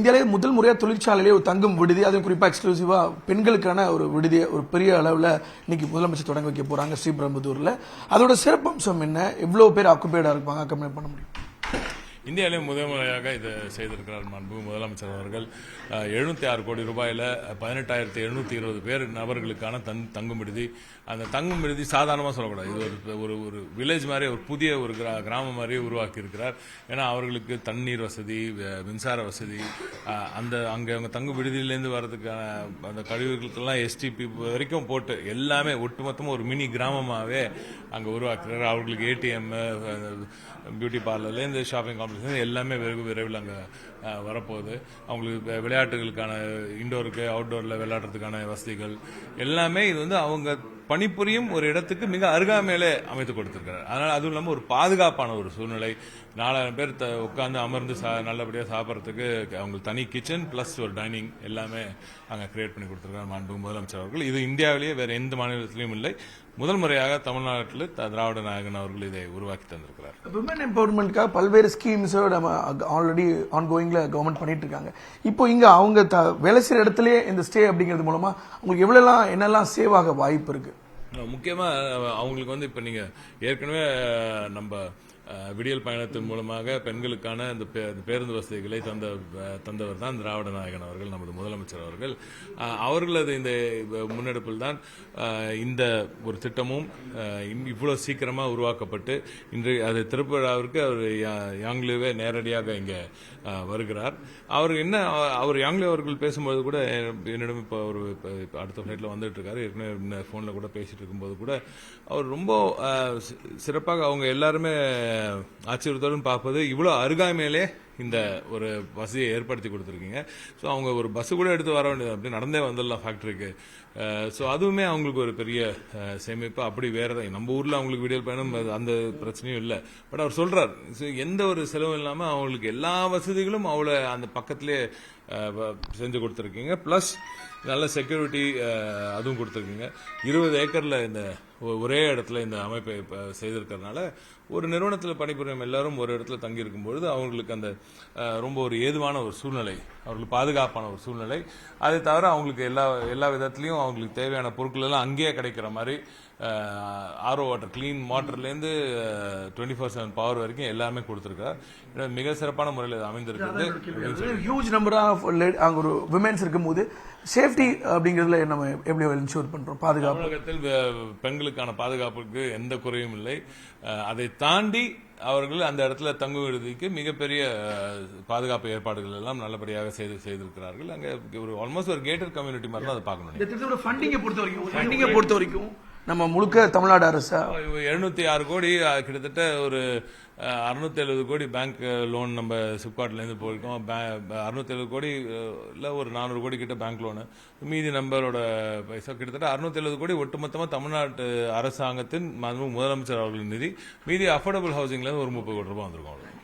இந்தியாவிலே முதல் முறையாக தொழிற்சாலையிலே ஒரு தங்கும் விடுதி, அதுவும் குறிப்பாக எக்ஸ்க்ளூசிவாக பெண்களுக்கான ஒரு விடுதியை ஒரு பெரிய அளவில் இன்னைக்கு முதலமைச்சர் தொடங்க வைக்க போகிறாங்க ஸ்ரீபெரும்புதூரில். அதோட சிறப்பம்சம் என்ன? எவ்வளோ பேர் ஆக்குபைடாக இருப்பாங்க, அக்கமெண்ட் பண்ண முடியும்? இந்தியாவிலே முதல் முறையாக இதை செய்திருக்கிறார் மாண்புமிகு முதலமைச்சர் அவர்கள். 76 கோடி ரூபாயில் 18,720 பேர் நபர்களுக்கான தங்கும் விடுதி. அந்த தங்கும் விடுதி சாதாரணமாக சொல்லக்கூடாது, இது ஒரு வில்லேஜ் மாதிரி, ஒரு புதிய ஒரு கிராமம் மாதிரி உருவாக்கி இருக்கிறார். ஏன்னா அவர்களுக்கு தண்ணீர் வசதி, மின்சார வசதி, அங்கே அவங்க தங்கும் விடுதியிலேருந்து வர்றதுக்கான அந்த கழிவுகளுக்கெல்லாம் எஸ்டிபி வரைக்கும் போட்டு எல்லாமே ஒட்டுமொத்தமாக ஒரு மினி கிராமமாகவே அங்கே உருவாக்குறார். அவர்களுக்கு ஏடிஎம், பியூட்டி பார்லர்லேருந்து ஷாப்பிங் காம்ப்ளெக்ஸ் எல்லாமே வெகு விரைவில் அங்கே வரப்போகுது. அவங்களுக்கு விளையாட்டுகளுக்கான இண்டோருக்கு அவுட்டோரில் விளையாடுறதுக்கான வசதிகள் எல்லாமே இது அவங்க பணிபுரியும் ஒரு இடத்துக்கு மிக அருகாமையிலே அமைத்து கொடுத்திருக்கிறார். அதனால் அதுவும் இல்லாமல் ஒரு பாதுகாப்பான ஒரு சூழ்நிலை, 4000 பேர் உட்கார்ந்து அமர்ந்து நல்லபடியாக சாப்பிட்றதுக்கு அவங்களுக்கு தனி கிச்சன் பிளஸ் ஒரு டைனிங் எல்லாமே அங்கே கிரியேட் பண்ணி கொடுத்திருக்காரு மாண்புமிகு முதலமைச்சர் அவர்கள். இது இந்தியாவிலேயே வேற எந்த மாநிலத்திலையும் இல்லை. முதல் முறையாக தமிழ்நாட்டில் திராவிட நாயகன் அவர்கள் இதை உருவாக்கி தந்திருக்கிறார். விமன் எம்பவர்மெண்ட்காக பல்வேறு ஸ்கீம்ஸ் ஆல்ரெடி ஆன்கோயிங்ல கவர்மெண்ட் பண்ணிட்டு இருக்காங்க. இப்போ இங்க அவங்க வேலை செய்யற இடத்துலயே இந்த ஸ்டே அப்படிங்கிறது மூலமா உங்களுக்கு எவ்வளவு என்னெல்லாம் சேவ் ஆக வாய்ப்பு இருக்கு? முக்கியமா அவங்களுக்கு இப்ப நீங்க ஏற்கனவே நம்ம விடியல் பயணத்தின் மூலமாக பெண்களுக்கான இந்த பேருந்து வசதிகளை தந்தவர் தான் திராவிட நாயகன் அவர்கள், நமது முதலமைச்சர் அவர்கள். அவர்களது இந்த முன்னெடுப்பில் தான் இந்த ஒரு திட்டமும் இவ்வளவு சீக்கிரமா உருவாக்கப்பட்டு இன்று அது திறப்பு விழாவிற்கு அவர் யாங்லிவே நேரடியாக இங்கே வருகிறார். அவர் யாங்லி அவர்கள் பேசும்போது கூட என்னிடம் இப்போ ஒரு அடுத்த ஃபிளைட்ல வந்துட்டு இருக்காரு. ஏற்கனவே போன்ல கூட பேசிட்டு இருக்கும்போது கூட அவர் ரொம்ப சிறப்பாக அவங்க எல்லாருமே ஆச்சரியத்துடன் பார்ப்பது, இவ்வளவு அருகாமையிலே இந்த ஒரு வசதியை ஏற்படுத்தி கொடுத்துருக்கீங்க. ஸோ அவங்க ஒரு பஸ் கூட எடுத்து வர வேண்டியது, அப்படி நடந்தே வந்துடலாம் ஃபேக்டரிக்கு. ஸோ அதுவுமே அவங்களுக்கு ஒரு பெரிய சேமிப்பு. அப்படி வேற நம்ம ஊர்ல அவங்களுக்கு விடியல் பயணம் அந்த பிரச்சனையும் இல்லை. பட் அவர் சொல்றார், எந்த ஒரு செலவும் இல்லாமல் அவங்களுக்கு எல்லா வசதிகளும் அவளை அந்த பக்கத்திலே செஞ்சு கொடுத்துருக்கீங்க. பிளஸ் நல்ல செக்யூரிட்டி அதுவும் கொடுத்துருக்கீங்க. 20 ஏக்கர்ல இந்த ஒரே இடத்துல இந்த அமைப்பை செய்திருக்கிறதுனால ஒரு நிறுவனத்தில் பணிபுரியும் எல்லாரும் ஒரு இடத்துல தங்கி இருக்கும் பொழுது அவங்களுக்கு அந்த ரொம்ப ஒரு ஏதுவான ஒரு சூழ்நிலை, அவர்களுக்கு பாதுகாப்பான ஒரு சூழ்நிலை. அதை தவிர அவங்களுக்கு எல்லா விதத்திலையும் அவங்களுக்கு தேவையான பொருட்கள் எல்லாம் அங்கேயே கிடைக்கிற மாதிரி ஆர்ஓ வாட்டர், கிளீன் வாட்டர்லேருந்து 24/7 பவர் வரைக்கும் எல்லாமே கொடுத்துருக்கார். மிக சிறப்பான முறையில் அமைந்திருக்கு. ஹியூஜ் நம்பர் ஆஃப் அங்க ஒரு விமென்ஸ் இருக்கும்போது சேஃப்டி அப்படிங்கிறதுல நம்ம எப்படி இன்ஷூர் பண்றோம்? பாதுகாப்பு தமிழகத்தில் பெண்களுக்கான பாதுகாப்புக்கு எந்த குறையும் இல்லை. அதை தாண்டி அவர்கள் அந்த இடத்துல தங்கும் விடுதிக்கு மிகப்பெரிய பாதுகாப்பு ஏற்பாடுகள் எல்லாம் நல்லபடியாக செய்திருக்கிறார்கள். அங்க ஒரு ஆல்மோஸ்ட் ஒரு கேட்டட் கம்யூனிட்டி மாதிரி தான் அதை பார்க்கணும். ஃபண்டிங்கை பொறுத்த வரைக்கும் நம்ம முழுக்க தமிழ்நாடு அரசு 706 கோடி, கிட்டத்தட்ட ஒரு 670 கோடி பேங்க் லோன் நம்ம சிப்காட்ல இருந்து போயிருக்கோம். 670 கோடி இல்ல ஒரு 400 கோடி கிட்ட பேங்க் லோனு, மீதி நம்பரோட பைசா கிட்டத்தட்ட 670 கோடி ஒட்டுமொத்தமா தமிழ்நாட்டு அரசாங்கத்தின் முதலமைச்சர் அவர்களின் நிதி. மீதி அஃபோர்டபுள் ஹவுசிங்ல இருந்து ஒரு 30 கோடி ரூபாய் வந்திருக்கும்.